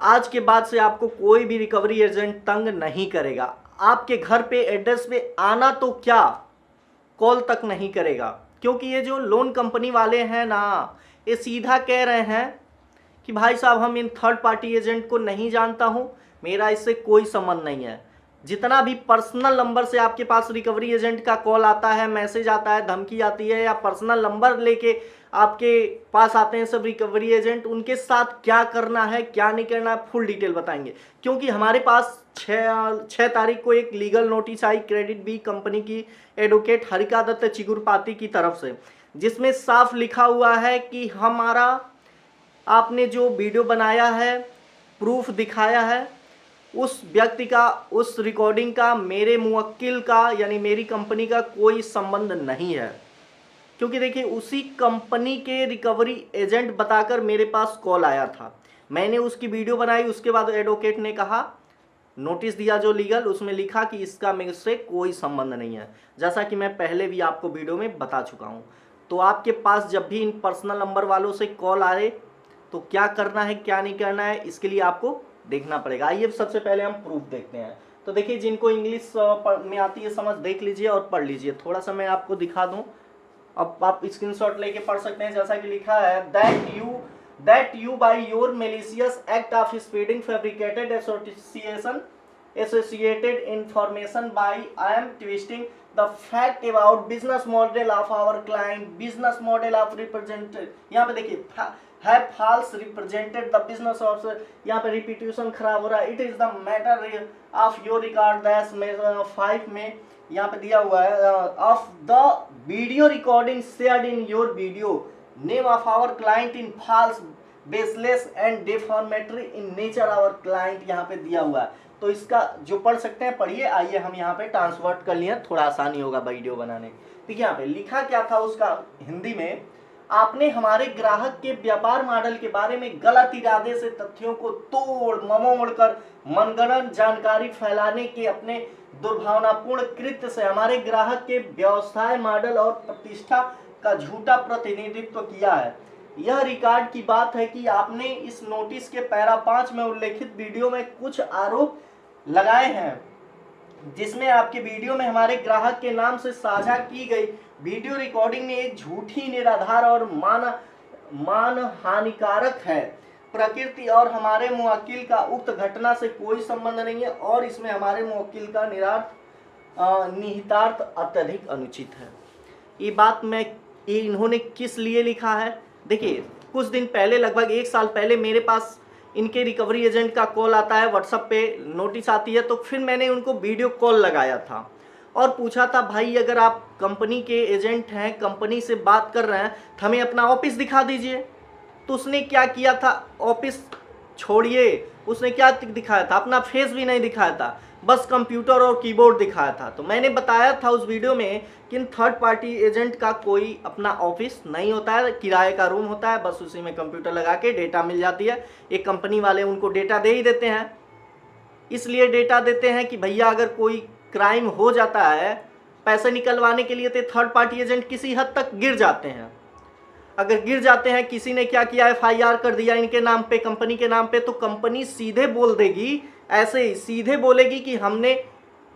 आज के बाद से आपको कोई भी रिकवरी एजेंट तंग नहीं करेगा। आपके घर पे एड्रेस पे आना तो क्या, कॉल तक नहीं करेगा, क्योंकि ये जो लोन कंपनी वाले हैं ना, ये सीधा कह रहे हैं कि भाई साहब हम इन थर्ड पार्टी एजेंट को नहीं जानता हूँ, मेरा इससे कोई संबंध नहीं है। जितना भी पर्सनल नंबर से आपके पास रिकवरी एजेंट का कॉल आता है, मैसेज आता है, धमकी आती है, या पर्सनल नंबर लेके आपके पास आते हैं सब रिकवरी एजेंट, उनके साथ क्या करना है क्या नहीं करना है फुल डिटेल बताएंगे। क्योंकि हमारे पास 6 तारीख को एक लीगल नोटिस आई क्रेडिट बी कंपनी की एडवोकेट हरिका दत्त चिगुरपाती की तरफ से, जिसमें साफ लिखा हुआ है कि हमारा आपने जो वीडियो बनाया है, प्रूफ दिखाया है, उस व्यक्ति का, उस रिकॉर्डिंग का मेरे मुवक्किल का यानी मेरी कंपनी का कोई संबंध नहीं है। क्योंकि देखिए उसी कंपनी के रिकवरी एजेंट बताकर मेरे पास कॉल आया था, मैंने उसकी वीडियो बनाई, उसके बाद एडवोकेट ने कहा, नोटिस दिया जो लीगल, उसमें लिखा कि इसका मेरे से कोई संबंध नहीं है, जैसा कि मैं पहले भी आपको वीडियो में बता चुका हूँ। तो आपके पास जब भी इन पर्सनल नंबर वालों से कॉल आए तो क्या करना है क्या नहीं करना है, इसके लिए आपको देखना पड़ेगा। आइए सबसे पहले हम प्रूफ देखते हैं। तो देखिए जिनको इंग्लिश में आती है समझ, देख लीजिए और पढ़ लीजिए। थोड़ा सा मैं आपको दिखा दूं, अब आप स्क्रीनशॉट लेके पढ़ सकते हैं। जैसा कि लिखा है, that you by your malicious act of spreading fabricated associated information by I am twisting the fact about business model of our client, business model of represented, यहाँ पे देखिए have false represented the business of, यहाँ पे repetition खराब हो रहा है, it is the matter of your record dash 5 में यहाँ पे दिया हुआ है, of the video recording shared in your video, name of our client in false, baseless and defamatory in nature our client, यहाँ पे दिया हुआ है। तो इसका जो पढ़ सकते हैं पढ़िए। आइए हम यहाँ पे ट्रांसवर्ट कर लिए, थोड़ा आसानी होगा वीडियो बनाने। देखिए यहाँ पे लिखा क्या था उसका हिंदी में, आपने हमारे ग्राहक के व्यापार मॉडल के बारे में गलत इरादे से तथ्यों को तोड़ ममोड़ कर मनगढ़ंत जानकारी फैलाने के अपने दुर्भावनापूर्ण कृत्य से हमारे ग्राहक के व्यवसाय मॉडल और प्रतिष्ठा का झूठा प्रतिनिधित्व किया है। यह रिकॉर्ड की बात है कि आपने इस नोटिस के पैरा 5 में उल्लेखित वीडियो में कुछ आरोप लगाए हैं, जिसमें आपके वीडियो में हमारे ग्राहक के नाम से साझा की गई वीडियो रिकॉर्डिंग में एक झूठी, निराधार और मान हानिकारक है प्रकृति और हमारे मुवक्किल का उक्त घटना से कोई संबंध नहीं है और इसमें हमारे मुवक्किल का निहितार्थ अत्यधिक अनुचित है। ये बात इन्होंने किस लिए लिखा है? देखिए कुछ दिन पहले, लगभग 1 साल पहले मेरे पास इनके रिकवरी एजेंट का कॉल आता है, व्हाट्सएप पे नोटिस आती है, तो फिर मैंने उनको वीडियो कॉल लगाया था और पूछा था, भाई अगर आप कंपनी के एजेंट हैं, कंपनी से बात कर रहे हैं, तो हमें अपना ऑफिस दिखा दीजिए। तो उसने क्या किया था, ऑफिस छोड़िए, उसने क्या दिखाया था, अपना फेस भी नहीं दिखाया था, बस कंप्यूटर और कीबोर्ड दिखाया था। तो मैंने बताया था उस वीडियो में कि थर्ड पार्टी एजेंट का कोई अपना ऑफिस नहीं होता है, किराए का रूम होता है, बस उसी में कंप्यूटर लगा के डेटा मिल जाती है। एक कंपनी वाले उनको डेटा दे ही देते हैं, इसलिए डेटा देते हैं कि भैया अगर कोई क्राइम हो जाता है, पैसे निकलवाने के लिए तो थर्ड पार्टी एजेंट किसी हद तक गिर जाते हैं। अगर गिर जाते हैं, किसी ने क्या किया, FIR कर दिया इनके नाम पे, कंपनी के नाम पे, तो कंपनी सीधे बोल देगी, ऐसे ही सीधे बोलेगी कि हमने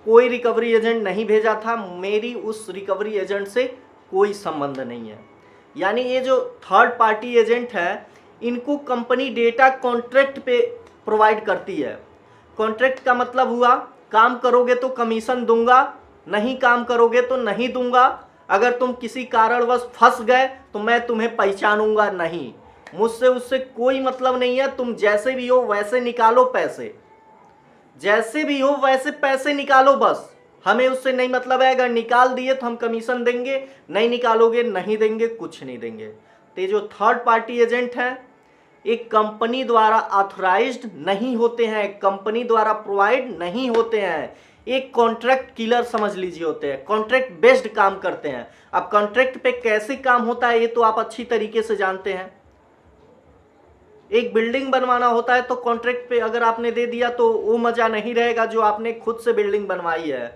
कोई रिकवरी एजेंट नहीं भेजा था, मेरी उस रिकवरी एजेंट से कोई संबंध नहीं है। यानी ये जो थर्ड पार्टी एजेंट है, इनको कंपनी डेटा कॉन्ट्रैक्ट पे प्रोवाइड करती है। कॉन्ट्रैक्ट का मतलब हुआ, काम करोगे तो कमीशन दूंगा, नहीं काम करोगे तो नहीं दूंगा, अगर तुम किसी कारणवश फंस गए तो मैं तुम्हें पहचानूंगा नहीं, मुझसे उससे कोई मतलब नहीं है, तुम जैसे भी हो वैसे निकालो पैसे, जैसे भी हो वैसे पैसे निकालो, बस हमें उससे नहीं मतलब है। अगर निकाल दिए तो हम कमीशन देंगे, नहीं निकालोगे नहीं देंगे, कुछ नहीं देंगे। तो ये जो थर्ड पार्टी एजेंट हैं, एक कंपनी द्वारा ऑथराइज्ड नहीं होते हैं, कंपनी द्वारा प्रोवाइड नहीं होते हैं, एक कॉन्ट्रैक्ट किलर समझ लीजिए होते हैं, कॉन्ट्रैक्ट बेस्ड काम करते हैं। अब कॉन्ट्रैक्ट पे कैसे काम होता है ये तो आप अच्छी तरीके से जानते हैं। एक बिल्डिंग बनवाना होता है तो कॉन्ट्रैक्ट पे अगर आपने दे दिया तो वो मज़ा नहीं रहेगा जो आपने खुद से बिल्डिंग बनवाई है,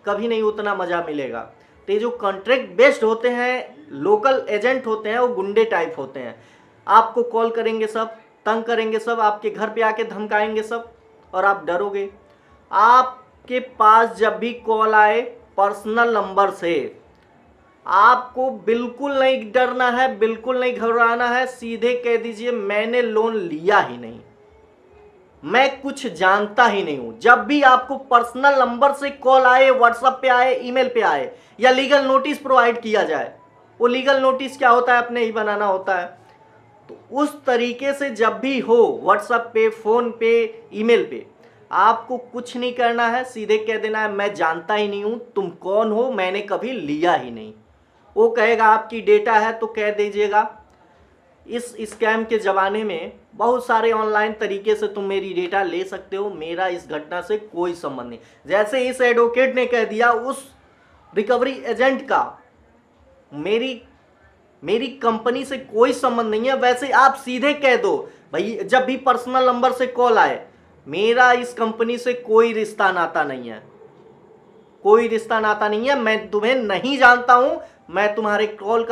कभी नहीं उतना मज़ा मिलेगा। तो ये जो कॉन्ट्रैक्ट बेस्ड होते हैं, लोकल एजेंट होते हैं, वो गुंडे टाइप होते हैं। आपको कॉल करेंगे सब तंग करेंगे सब, आपके घर पे आके धमकाएंगे सब और आप डरोगे। आपके पास जब भी कॉल आए पर्सनल नंबर से, आपको बिल्कुल नहीं डरना है, बिल्कुल नहीं घबराना है। सीधे कह दीजिए मैंने लोन लिया ही नहीं, मैं कुछ जानता ही नहीं हूं। जब भी आपको पर्सनल नंबर से कॉल आए, व्हाट्सएप पे आए, ईमेल पे आए या लीगल नोटिस प्रोवाइड किया जाए, वो लीगल नोटिस क्या होता है अपने ही बनाना होता है, तो उस तरीके से जब भी हो व्हाट्सएप पे, फोन पे, ईमेल पे, आपको कुछ नहीं करना है। सीधे कह देना है मैं जानता ही नहीं हूं, तुम कौन हो, मैंने कभी लिया ही नहीं। वो कहेगा आपकी डेटा है तो कह दीजिएगा। इस स्कैम के ज़माने में बहुत सारे ऑनलाइन तरीके से तुम मेरी डेटा ले सकते हो, मेरा इस घटना से कोई संबंध नहीं। जैसे इस एडवोकेट ने कह दिया उस रिकवरी एजेंट का मेरी कंपनी से कोई संबंध नहीं है, वैसे आप सीधे कह दो भाई जब भी पर्सनल नंबर से कॉल आए मेरा इस कंपनी से कोई रिश्ता नाता नहीं है, कोई रिश्ता नाता नहीं है, मैं तुम्हें नहीं जानता हूं, मैं तुम्हारे कॉल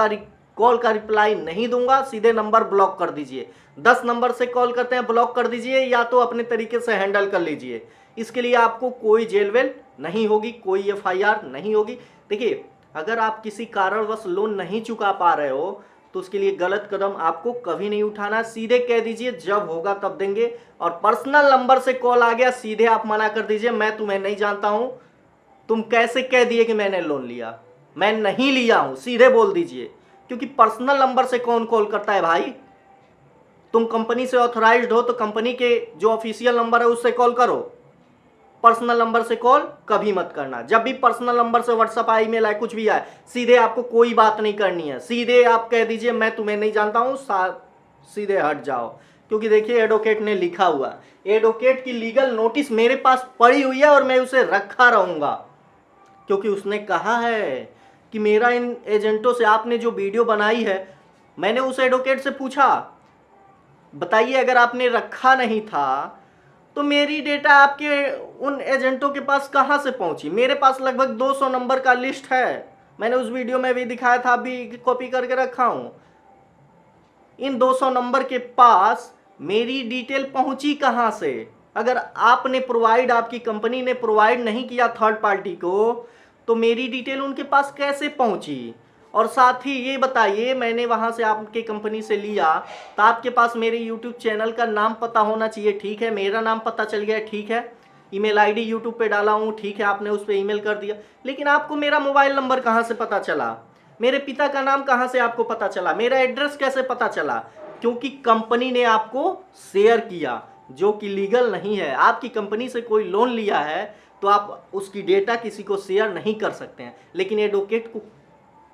का रिप्लाई नहीं दूंगा, सीधे नंबर ब्लॉक कर दीजिए। 10 नंबर से कॉल करते हैं ब्लॉक कर दीजिए, या तो अपने तरीके से हैंडल कर लीजिए। इसके लिए आपको कोई जेल वेल नहीं होगी, कोई FIR नहीं होगी। देखिए अगर आप किसी कारणवश लोन नहीं चुका पा रहे हो तो उसके लिए गलत कदम आपको कभी नहीं उठाना। सीधे कह दीजिए जब होगा तब देंगे, और पर्सनल नंबर से कॉल आ गया सीधे आप मना कर दीजिए, मैं तुम्हें नहीं जानता हूं, तुम कैसे कह दिए कि मैंने लोन लिया, मैं नहीं लिया हूं, सीधे बोल दीजिए। क्योंकि पर्सनल नंबर से कौन कॉल करता है भाई, तुम कंपनी से ऑथराइज्ड हो तो कंपनी के जो ऑफिशियल नंबर है उससे कॉल करो, पर्सनल नंबर से कॉल कभी मत करना। जब भी पर्सनल नंबर से व्हाट्सएप आए, ईमेल आए, कुछ भी आए, सीधे आपको कोई बात नहीं करनी है, सीधे आप कह दीजिए मैं तुम्हें नहीं जानता हूं, सीधे हट जाओ। क्योंकि देखिए एडवोकेट ने लिखा हुआ, एडवोकेट की लीगल नोटिस मेरे पास पड़ी हुई है और मैं उसे रखा रहूंगा, क्योंकि उसने कहा है कि मेरा इन एजेंटों से, आपने जो वीडियो बनाई है, मैंने उस एडवोकेट से पूछा बताइए अगर आपने रखा नहीं था तो मेरी डेटा आपके उन एजेंटों के पास कहां से पहुंची। मेरे पास लगभग 200 नंबर का लिस्ट है, मैंने उस वीडियो में भी दिखाया था, अभी कॉपी करके रखा हूं। इन 200 नंबर के पास मेरी डिटेल पहुंची कहां से। अगर आपने प्रोवाइड, आपकी कंपनी ने प्रोवाइड नहीं किया थर्ड पार्टी को, तो मेरी डिटेल उनके पास कैसे पहुंची। और साथ ही ये बताइए मैंने वहां से आपके कंपनी से लिया तो आपके पास मेरे YouTube चैनल का नाम पता होना चाहिए, ठीक है, मेरा नाम पता चल गया, ठीक है, ईमेल आईडी YouTube पे डाला हूँ, ठीक है, आपने उस पर ईमेल कर दिया, लेकिन आपको मेरा मोबाइल नंबर कहाँ से पता चला, मेरे पिता का नाम कहाँ से आपको पता चला, मेरा एड्रेस कैसे पता चला। क्योंकि कंपनी ने आपको शेयर किया, जो कि लीगल नहीं है। आपकी कंपनी से कोई लोन लिया है तो आप उसकी डेटा किसी को शेयर नहीं कर सकते हैं, लेकिन एडवोकेट को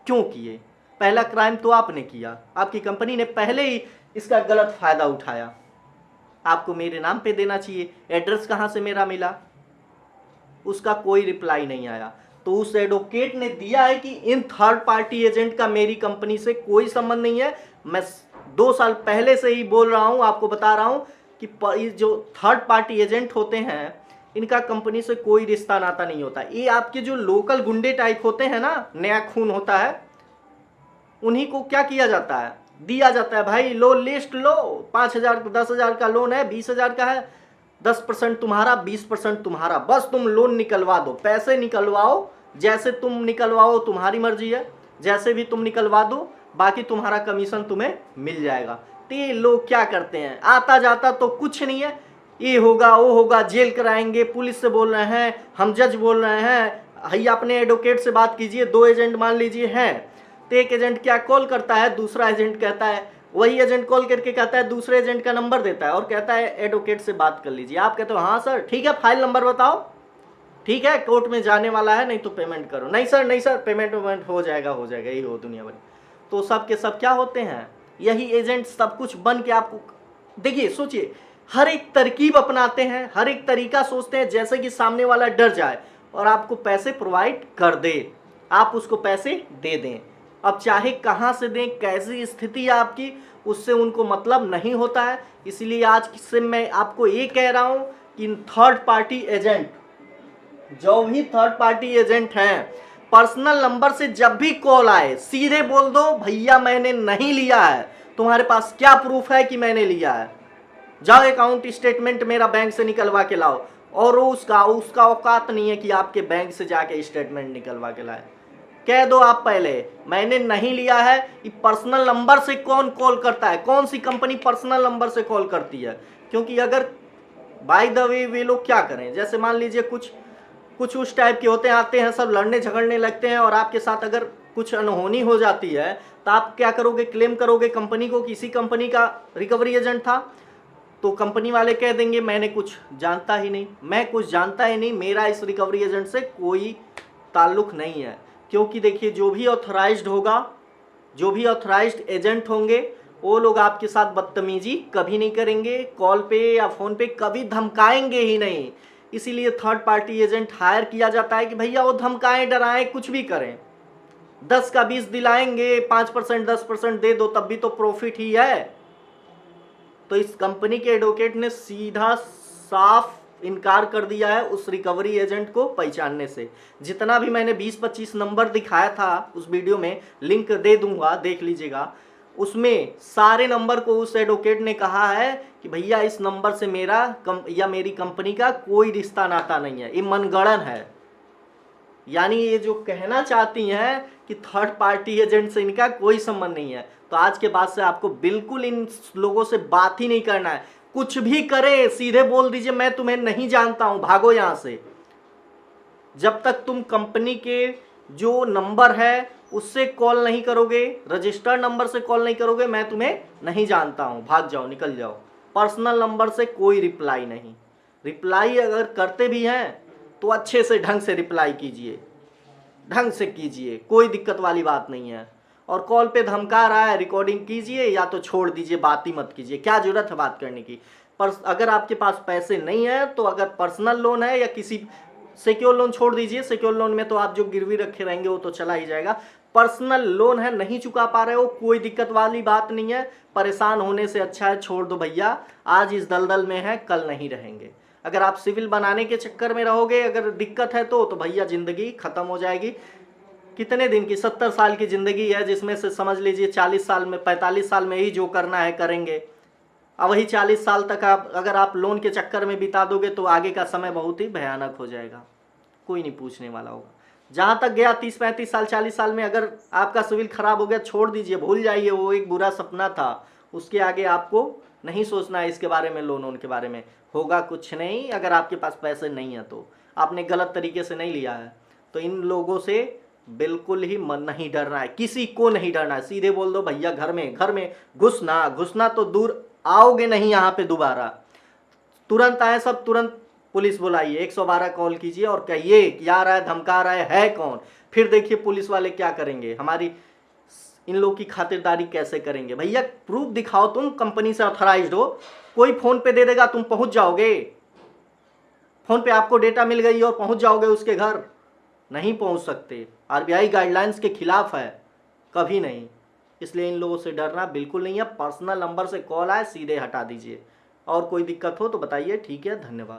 क्यों किए। पहला क्राइम तो आपने किया, आपकी कंपनी ने पहले ही इसका गलत फायदा उठाया। आपको मेरे नाम पे देना चाहिए, एड्रेस कहाँ से मेरा मिला, उसका कोई रिप्लाई नहीं आया। तो उस एडवोकेट ने दिया है कि इन थर्ड पार्टी एजेंट का मेरी कंपनी से कोई संबंध नहीं है। मैं 2 साल पहले से ही बोल रहा हूं, आपको बता रहा हूं कि जो थर्ड पार्टी एजेंट होते हैं इनका कंपनी से कोई रिश्ता नाता नहीं होता। ये आपके जो लोकल गुंडे टाइप होते हैं ना, नया खून होता है, उन्हीं को क्या किया जाता है, दिया जाता है भाई लो लिस्ट लो, 5,000 10,000 का लोन है, 20,000 का है, 10% तुम्हारा, 20% तुम्हारा, बस तुम लोन निकलवा दो, पैसे निकलवाओ, जैसे तुम निकलवाओ तुम्हारी मर्जी है, जैसे भी तुम निकलवा दो, बाकी तुम्हारा कमीशन तुम्हें मिल जाएगा। तो ये लोग क्या करते हैं, आता जाता तो कुछ नहीं है, ये होगा वो होगा, जेल कराएंगे, पुलिस से बोल रहे हैं, हम जज बोल रहे हैं, भैया अपने एडवोकेट से बात कीजिए। 2 एजेंट मान लीजिए हैं, तो एक एजेंट क्या कॉल करता है, दूसरा एजेंट कहता है, वही एजेंट कॉल करके कहता है, दूसरे एजेंट का नंबर देता है और कहता है एडवोकेट से बात कर लीजिए। आप कहते हो हाँ सर ठीक है, फाइल नंबर बताओ, ठीक है कोर्ट में जाने वाला है, नहीं तो पेमेंट करो, नहीं सर पेमेंट हो जाएगा, यही हो दुनिया भर। तो सब के सब क्या होते हैं, यही एजेंट सब कुछ बन के आपको, देखिए सोचिए, हर एक तरकीब अपनाते हैं, हर एक तरीका सोचते हैं जैसे कि सामने वाला डर जाए और आपको पैसे प्रोवाइड कर दे, आप उसको पैसे दे दें। अब चाहे कहाँ से दें, कैसी स्थिति है आपकी, उससे उनको मतलब नहीं होता है। इसलिए आज से मैं आपको ये कह रहा हूँ कि थर्ड पार्टी एजेंट, जो भी थर्ड पार्टी एजेंट हैं, पर्सनल नंबर से जब भी कॉल आए सीधे बोल दो भैया मैंने नहीं लिया है, तुम्हारे पास क्या प्रूफ है कि मैंने लिया है। जाओ अकाउंट स्टेटमेंट मेरा बैंक से निकलवा के लाओ, और उसका औकात नहीं है कि आपके बैंक से जाके स्टेटमेंट निकलवा के लाए। कह दो आप पहले मैंने नहीं लिया है। ये पर्सनल नंबर से कौन कॉल करता है, कौन सी कंपनी पर्सनल नंबर से कॉल करती है? क्योंकि अगर बाय द वे वे लोग क्या करें, जैसे मान लीजिए कुछ उस टाइप के होते हैं, आते हैं सब लड़ने झगड़ने लगते हैं, और आपके साथ अगर कुछ अनहोनी हो जाती है तो आप क्या करोगे? क्लेम करोगे कंपनी को, किसी कंपनी का रिकवरी एजेंट था, तो कंपनी वाले कह देंगे मैंने कुछ जानता ही नहीं, मैं कुछ जानता ही नहीं, मेरा इस रिकवरी एजेंट से कोई ताल्लुक नहीं है। क्योंकि देखिए जो भी ऑथराइज्ड होगा, जो भी ऑथराइज्ड एजेंट होंगे, वो लोग आपके साथ बदतमीजी कभी नहीं करेंगे, कॉल पे या फ़ोन पे कभी धमकाएंगे ही नहीं। इसीलिए थर्ड पार्टी एजेंट हायर किया जाता है कि भैया वो धमकाएं, डराएं, कुछ भी करें। 10 का 20 दिलाएंगे, 5% 10% दे दो, तब भी तो प्रॉफिट ही है। तो इस कंपनी के एडवोकेट ने सीधा साफ इनकार कर दिया है उस रिकवरी एजेंट को पहचानने से। जितना भी मैंने 20-25 नंबर दिखाया था उस वीडियो में, लिंक दे दूंगा, देख लीजिएगा, उसमें सारे नंबर को उस एडवोकेट ने कहा है कि भैया इस नंबर से मेरा या मेरी कंपनी का कोई रिश्ता नाता नहीं है, ये मनगढ़ंत है। यानी ये जो कहना चाहती हैं कि थर्ड पार्टी एजेंट से इनका कोई संबंध नहीं है। तो आज के बाद से आपको बिल्कुल इन लोगों से बात ही नहीं करना है। कुछ भी करे सीधे बोल दीजिए मैं तुम्हें नहीं जानता हूं, भागो यहां से। जब तक तुम कंपनी के जो नंबर है उससे कॉल नहीं करोगे, रजिस्टर्ड नंबर से कॉल नहीं करोगे, मैं तुम्हें नहीं जानता हूं, भाग जाओ, निकल जाओ। पर्सनल नंबर से कोई रिप्लाई नहीं। रिप्लाई अगर करते भी हैं तो अच्छे से ढंग से रिप्लाई कीजिए, ढंग से कीजिए, कोई दिक्कत वाली बात नहीं है। और कॉल पे धमका रहा है, रिकॉर्डिंग कीजिए या तो छोड़ दीजिए, बात ही मत कीजिए, क्या जरूरत है बात करने की। पर अगर आपके पास पैसे नहीं है तो अगर पर्सनल लोन है या किसी सिक्योर लोन छोड़ दीजिए, सिक्योर लोन में तो आप जो गिरवी रखे रहेंगे वो तो चला ही जाएगा। पर्सनल लोन है, नहीं चुका पा रहे हो, कोई दिक्कत वाली बात नहीं है। परेशान होने से अच्छा है छोड़ दो भैया, आज इस दलदल में है कल नहीं रहेंगे। अगर आप सिविल बनाने के चक्कर में रहोगे, अगर दिक्कत है तो भैया ज़िंदगी ख़त्म हो जाएगी। कितने दिन की, 70 साल की ज़िंदगी है, जिसमें से समझ लीजिए 40 साल में 45 साल में ही जो करना है करेंगे। अब वही 40 साल तक अगर आप लोन के चक्कर में बिता दोगे तो आगे का समय बहुत ही भयानक हो जाएगा, कोई नहीं पूछने वाला होगा। जहाँ तक गया 30-35 साल 40 साल में अगर आपका सिविल खराब हो गया, छोड़ दीजिए, भूल जाइए, वो एक बुरा सपना था। उसके आगे आपको नहीं सोचना है इसके बारे में, लोन के बारे में। होगा कुछ नहीं, अगर आपके पास पैसे नहीं है तो आपने गलत तरीके से नहीं लिया है। तो इन लोगों से बिल्कुल ही मन नहीं डरना है, किसी को नहीं डरना है। सीधे बोल दो भैया घर में घुसना तो दूर, आओगे नहीं यहाँ पे दोबारा। तुरंत आए सब, तुरंत पुलिस बुलाइए, 112 कॉल कीजिए और कहिए क्या रहा है, धमका रहा है कौन। फिर देखिए पुलिस वाले क्या करेंगे, हमारी इन लोग की खातिरदारी कैसे करेंगे। भैया प्रूफ दिखाओ, तुम कंपनी से ऑथराइज्ड हो, कोई फोन पे दे देगा, तुम पहुंच जाओगे, फोन पे आपको डेटा मिल गई और पहुंच जाओगे उसके घर? नहीं पहुंच सकते, आरबीआई गाइडलाइंस के खिलाफ है, कभी नहीं। इसलिए इन लोगों से डरना बिल्कुल नहीं है। पर्सनल नंबर से कॉल आए सीधे हटा दीजिए, और कोई दिक्कत हो तो बताइए। ठीक है, धन्यवाद।